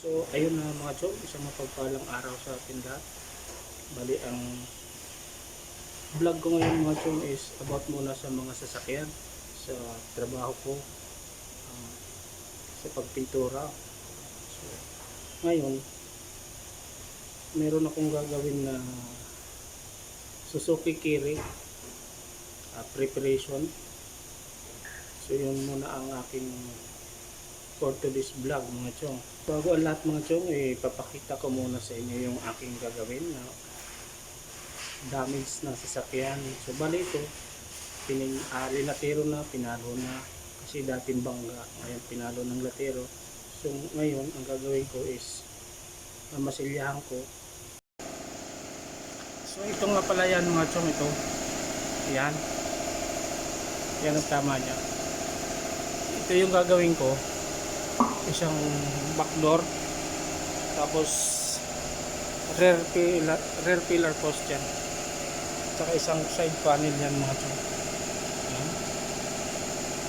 So ayun na mga chong, isang mapagpalang araw sa atin lahat. Bali ang vlog ko ngayon mga chong is about muna sa mga sasakyan, sa trabaho ko, sa pagpintura. So ngayon meron akong gagawin na Suzuki Kiri preparation. So yun muna ang aking for today's vlog mga chong. Bago ang lahat mga chong, ipapakita ko muna sa inyo yung aking gagawin na damage na sasakyan. So bali ito, linatero na, pinalo na. Kasi dating bangga, ngayon pinalo ng latero. So ngayon, ang gagawin ko is masilyahan ko. So ito nga pala yan mga chong, ito. Yan. Yan ang tama niya. Ito yung gagawin ko. Isang back door. Tapos rear pillar post yan. Saka isang side panel yan mga chong. Yan.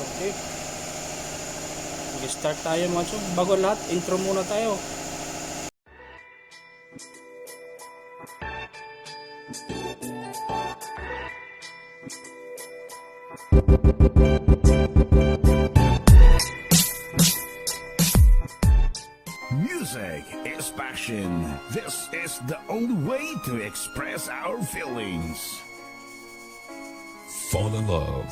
Okay. Mag-start tayo mga chong. Bago lahat, intro muna tayo. Music is passion. This is the only way to express our feelings. Fall in love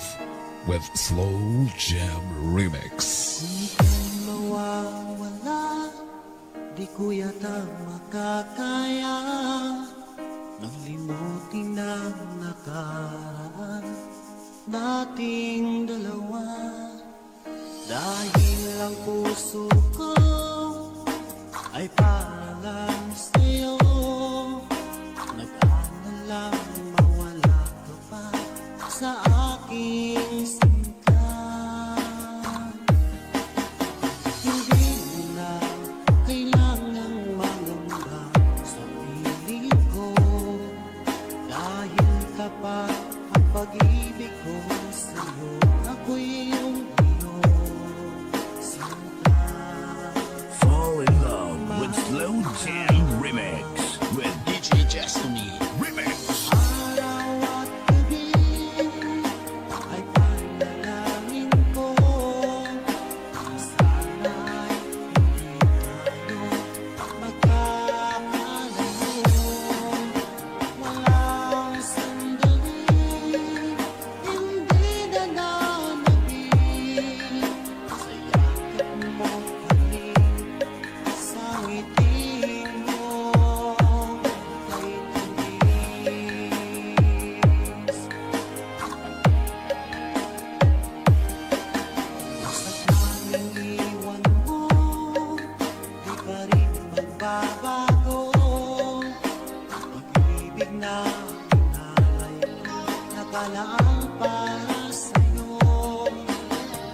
with Slow Jam Remix. Di ka mawawala, di ko yata makakaya nang limutin ang nakaraan nating dalawa. Dahil ang puso ko ay para lang sa'yo, nag-aalala mawala ka pa sa aking sinta. Hindi mo na kailangang mangamba sa piling ko, dahil kapag ang pag-ibig ko sa'yo, ako'y iyong Fall in love with Slow Jam Remix with DJ Destiny Remix. araw at gabi ay panalangin ko, sana ay hindi tayo magkakalayo. Walang sandali, hindi na nananabik sa yakap mo kami, sa ngiti mo kay tamis. Basta't nang iwan mo, di pa rin magbabago. Pag-ibig na inalay ko, nakalaang para sa'yo.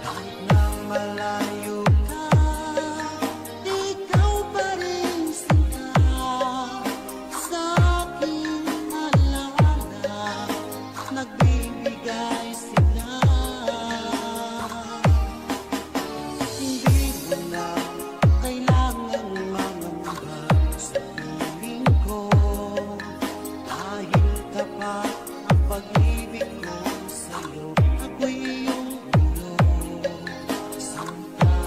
Kahit na malayo ka, ikaw pa rin sinta sa aking alaala, nagbibigay sila. Hindi mo na kailangang mangamba sa piling ko, dahil kapag ang pag-ibig ko sa'yo, ako'y iyong ulo, sinta.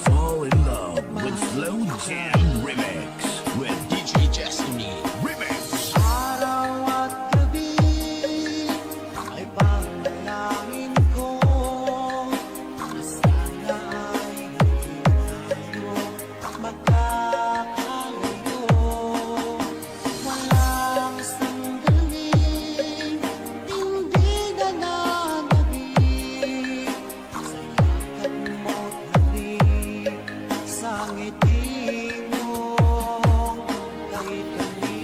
Fall in love with Slow Jam Remix with DJ Destiny Remix. Araw at gabi ay panalangin ko, na sana ay hindi tayo magkakalayo. Walang sandaling hindi na nanabik sa yakap mo halik, sa ngiti mo kay tamis.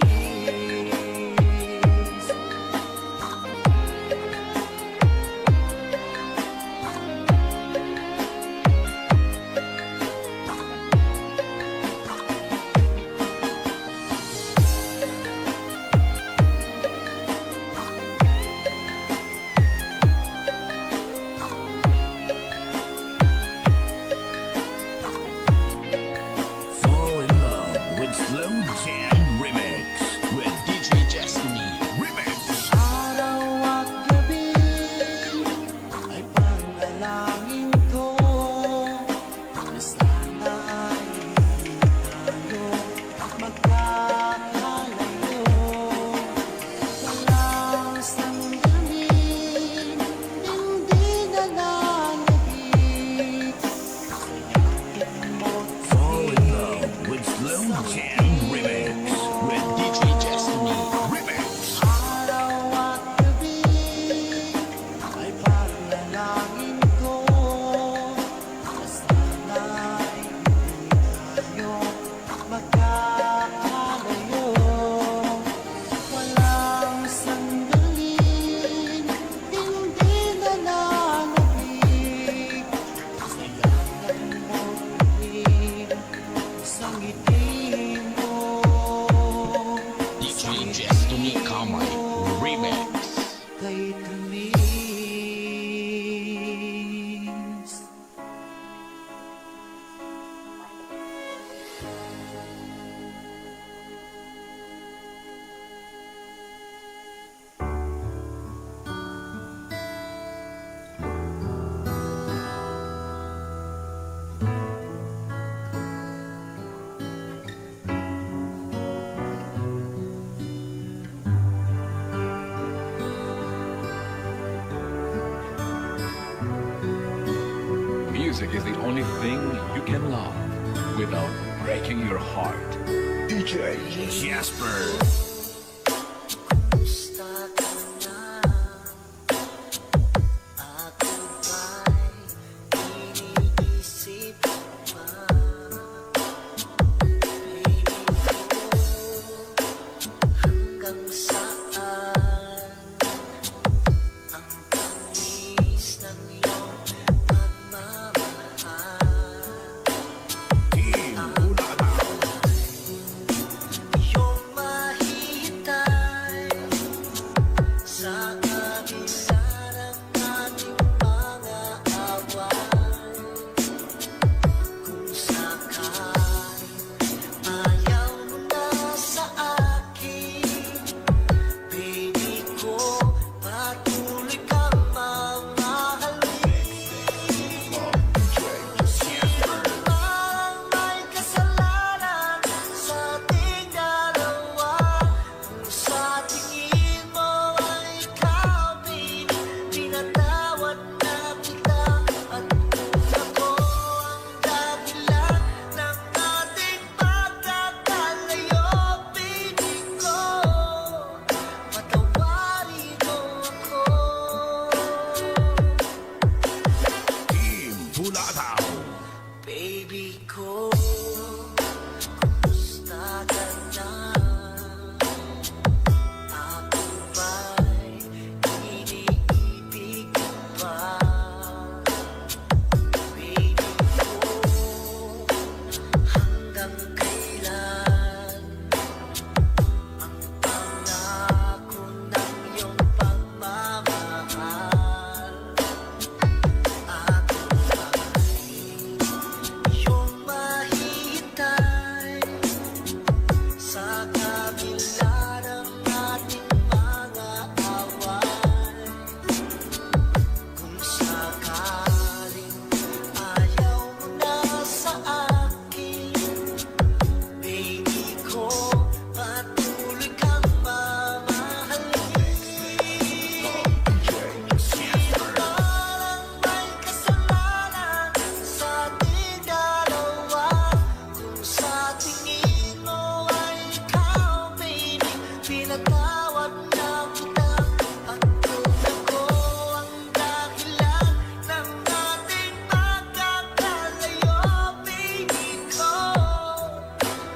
only thing you can love without breaking your heart. DJ Jasper. Kumusta ka na? Ako ba'y iniisip mo pa? Baby ko, hanggang saan ang tamis ng iyong pagmamahal? Team Bulataw. Iyong mahihintay sa kabila ng ating mga away. Kung sakaling ayaw mo na sa akin, baby ko, patuloy kang mamahalin. Ang may kasalanan sa ating dalawa, kung sa tingin mo ay ikaw, baby, pinatawad na kita. At kung ako ang dahilan ng ating pagkakalayo, baby ko, patawarin mo ako. Team Bulataw. Baby ko, kumusta ka na? Ako ba'y iniibig mo pa? Baby ko, hanggang kailan ang pangako ng iyong pagmamahal? Ako ba'y iyong mahihintay sa kabila ng ating mga away? Kung sakaling ayaw mo na sa akin, baby ko, patuloy kang mamahalin. Parang may kasalanan sa ating dalawa, kung sa tingin mo ay ikaw, baby, pinatawad na kita. At kung ako ang dahilan ng ating pagkakalayo, baby ko,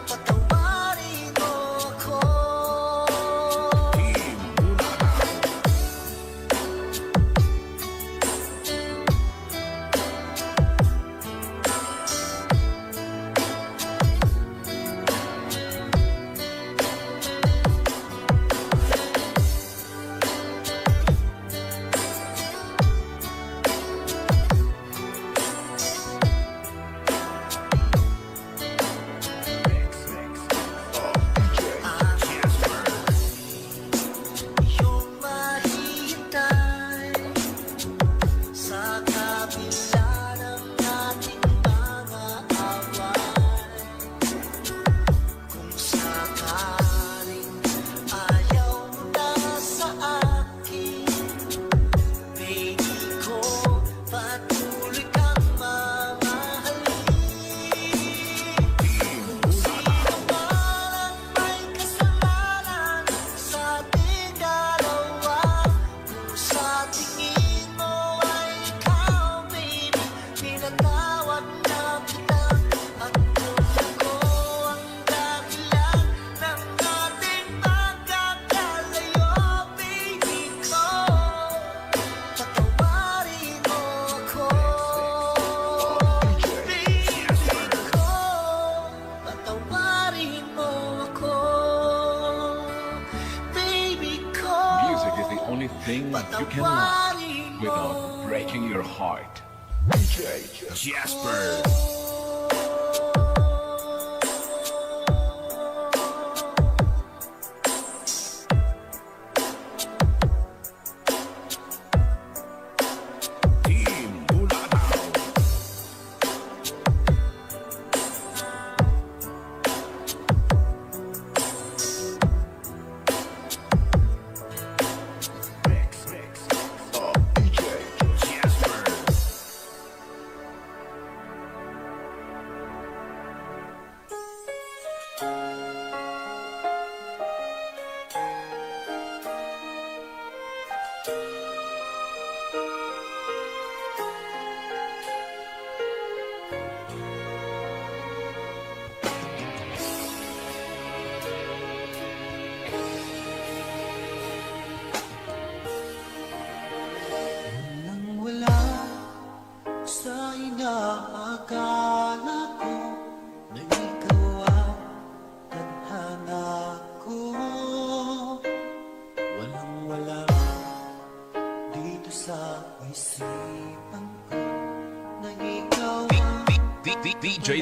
patawarin mo ako. Team Bulataw. Iyong mahihintay sa kabila ng ating mga away. Kung sakaling ayaw mo na sa akin, baby ko, patuloy kang mamahalin. Parang may kasalanan sa ating dalawa, kung sa tingin mo ay ikaw, baby, pinatawad na kita. At kung ako ang dahilan ng ating pagkakalayo, baby ko, patawarin mo ako. Baby ko, patawarin mo ako. Baby ko, Music is the only thing you can love patawarin mo. without breaking your heart. DJ Jasper. Team Bulataw.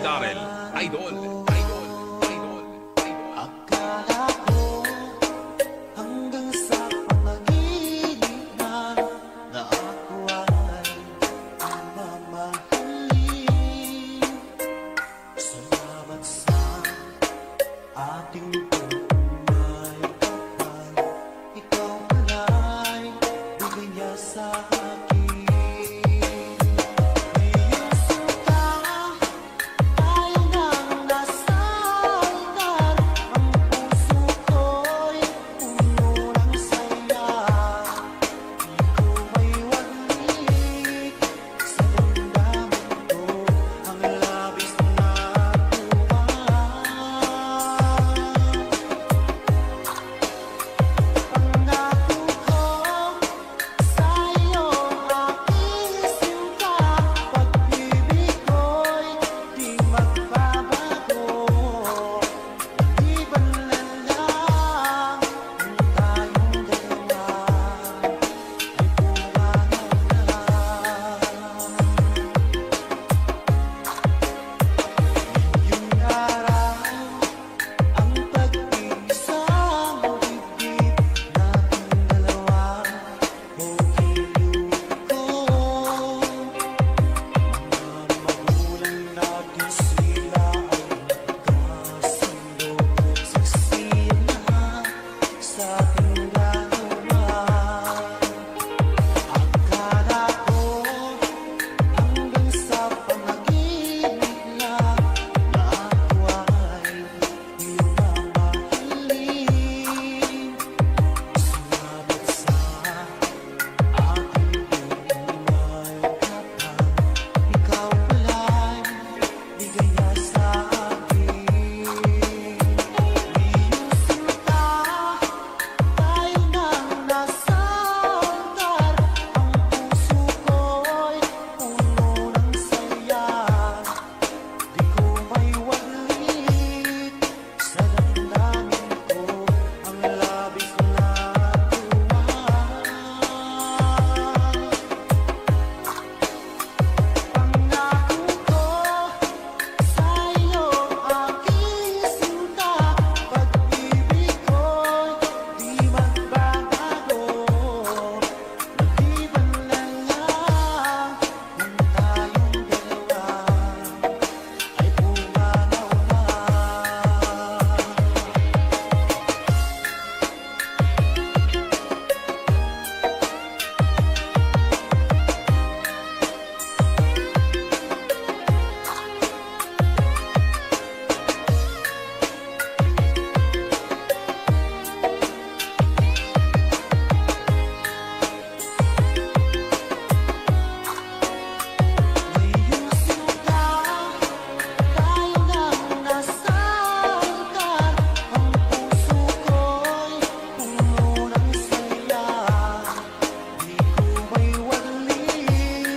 Darrell. Idol, idol, idol, idol. Akala ko hanggang sa panaginip na ako ay mamahalin. Salamat sa ating pagmamahal. Ikaw pala'y bigay niya sa akin. Iyong sinta, tayo nang nasa altar. Ang puso ko'y puno ng saya. Di ko maiwanig sa damdamin ko ang labis na tuwa. Pangako ko sa iyo aking sinta, pag-ibig ko'y di magbabago. Maliban na lang kung tayong dalawa ay pumanaw na. Yung araw ang pag-iisang dibdib nating dalawa o ilog ko. Mga magulang natin sila ay nagkasundo. Saksiyan na sa ating dalawa. Akala ko hanggang sa panaginip na ako ay iyong mamahalin. Salamat sa ating pagmamahal. Ikaw pala'y bigay niya sa akin. Iyong sinta, tayo nang nasa altar. Ang puso ko'y puno ng saya. Di ko maiwanig sa damdamin ko ang labis na tuwa. Pangako ko sa iyo aking sinta, pag-ibig ko'y di magbabago. Maliban na lang kung tayong dalawa ay pumanaw na. Iyong sinta, tayo nang nasa altar. Ang puso ko'y puno ng saya. Di ko maiwanig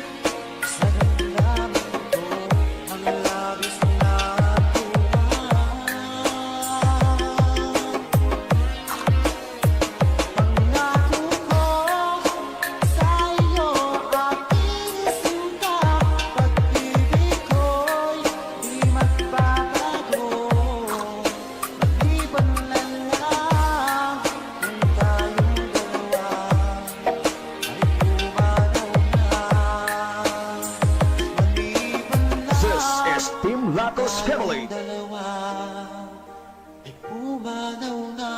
sa damdamin ko ang labis na tuwa. Pangako ko sa iyo aking sinta, pag-ibig ko'y di magbabago. Maliban na lang kung tayong dalawa ay pumanaw na. Maliban na This is Team Latos Family. tayong dalawa ay pumanaw na.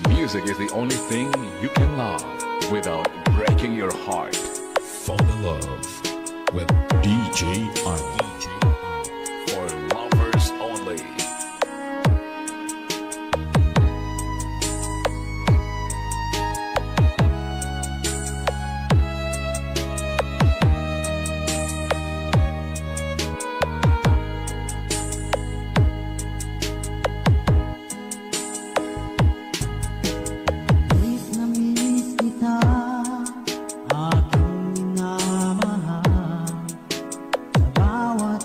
Music is the only thing you can love without breaking your heart. Fall in love with DJ Army. For lovers only. Miss na miss kita, aking minamahal. Sa bawat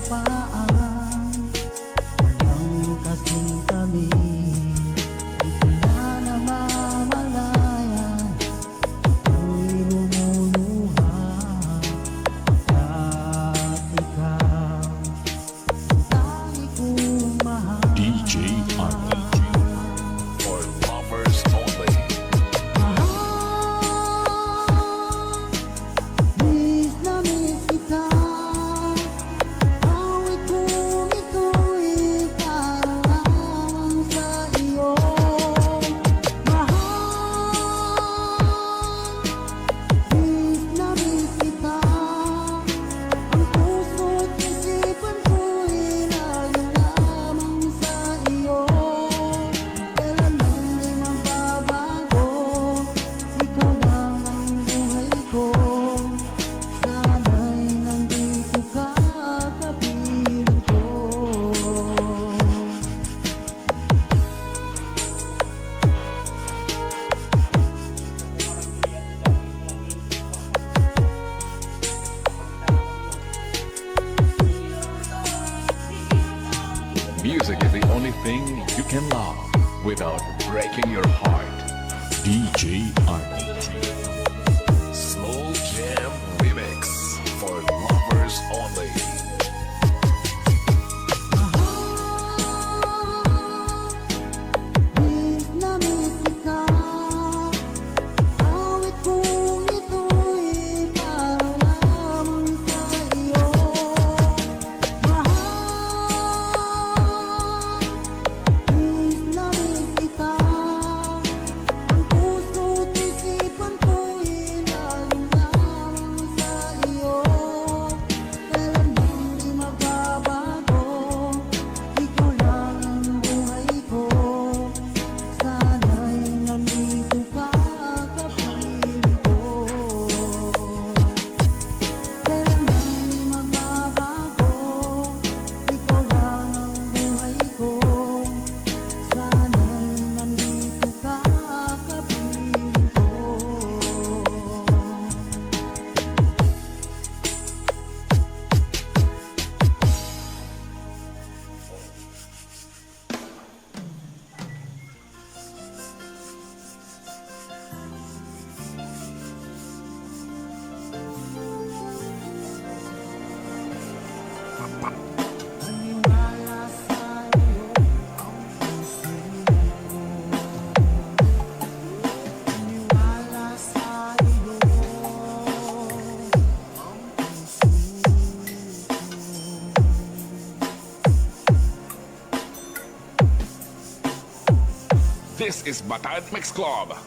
paan walang kasing tabi. Di ko na namamalayan ako'y lumuluha at ikaw tangi kong mahal. DJ Arnie. For lovers only. Miss na miss kita. Awit kong ito'y parang sa iyo. Mahal, miss na miss kita. Ang puso't isipan ko'y laging lamang sa iyo. Kailanman di magbabago, ikaw lang ang buhay ko. Sana'y nandito ka, kapiling ko. Music is the only thing you can love without breaking your heart. DJ Arnie. Slow Jam Remix for lovers only. Miss na miss kita. Awit kong ito'y parang lamang sa iyo. Mahal, miss na miss kita. Ang puso't isipan ko'y laging lamang sa iyo. Kailanman di magbabago, ikaw lang ang buhay ko. Sana'y nandito ka, kapiling ko. Kailanman di magbabago, ikaw lang ang buhay ko. Sana'y nandito ka, kapiling ko. Naniwala sa iyo ang puso ko. Naniwala sa iyo ang puso This is Batad Mix Club.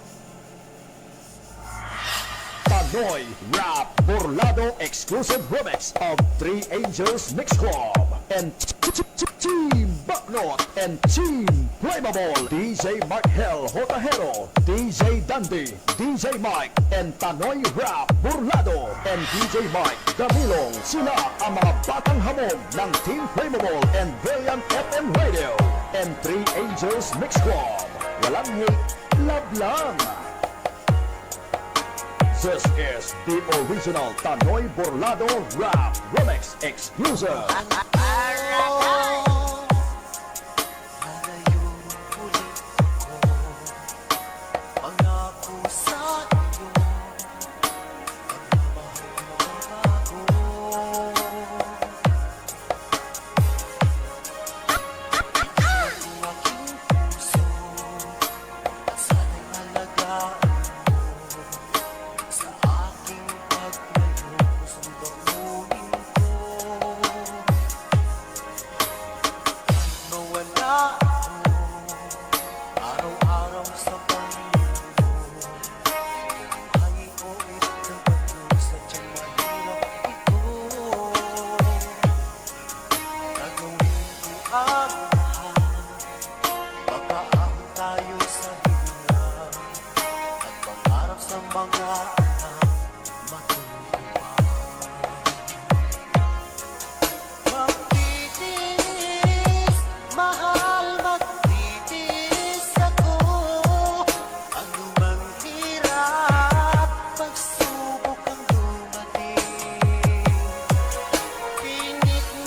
Panoy Rap Burlado exclusive remix of Three Angels Mix Club and Team Backnot and Team Flammable, DJ Mark Hell Hotahero, DJ Dandy, DJ Mike and Panoy Rap Burlado and DJ Mike Camilong. Sila ang mga batang hamog ng Team Flammable and Brilliant FM Radio and Three Angels Mix Club. Walang hate, love lang. This is the original Tanoy Burlado Rap Remix exclusive. Malayong ulit ako, pangako sa iyo, pagmamahal mo ako. Ikaw ang aking puso, at sana'y alagaan mo. Sa aking paglayo, subamunin ko.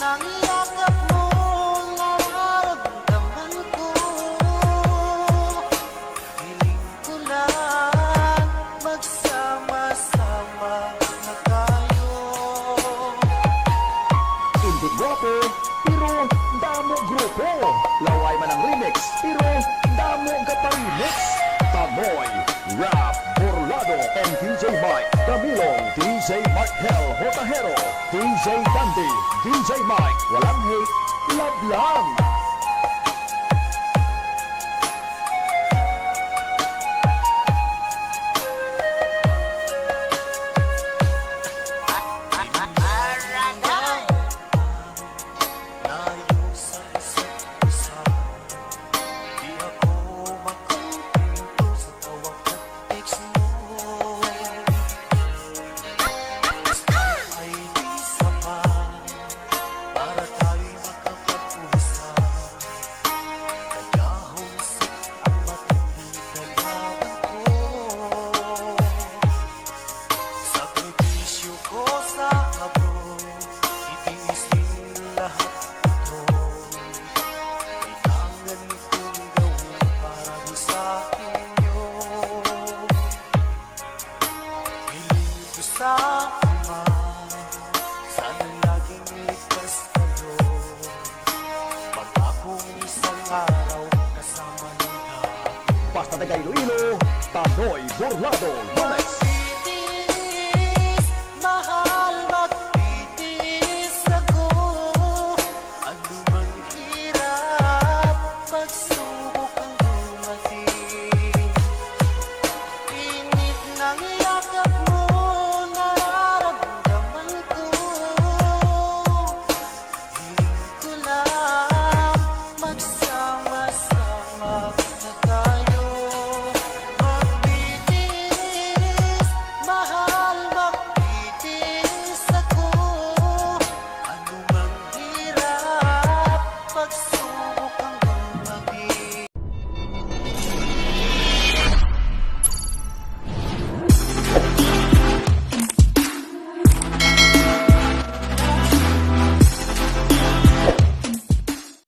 Unang yakap mo, nararamdaman ko. Hiling ko lang, magsama-sama na tayo. Hindi gwapo, pero damo grupo. Laway man ang remix, pero damo kaparimix. Tamoy, Rap, Burlado, and DJ Mike Camilong, DJ Markel Hotahero, DJ Dandy, DJ Mike, walang hate, love lang. Layo sa isa't isa, di ako makapinto sa tawag at text mo. Basta ay di sapat para tayo'y makapag-usap. Kaya humsik ang matindi kalaban ko. Sakripisyo ko sa habro, itiisin lahat ito. Kailangan kong gawin para di sa inyo. Hiling ko sa Ama, sana laging ligtas kayo. Pag-akong isang araw kasama ng lahat. Basta taga Iloilo, Tanoy Burlado,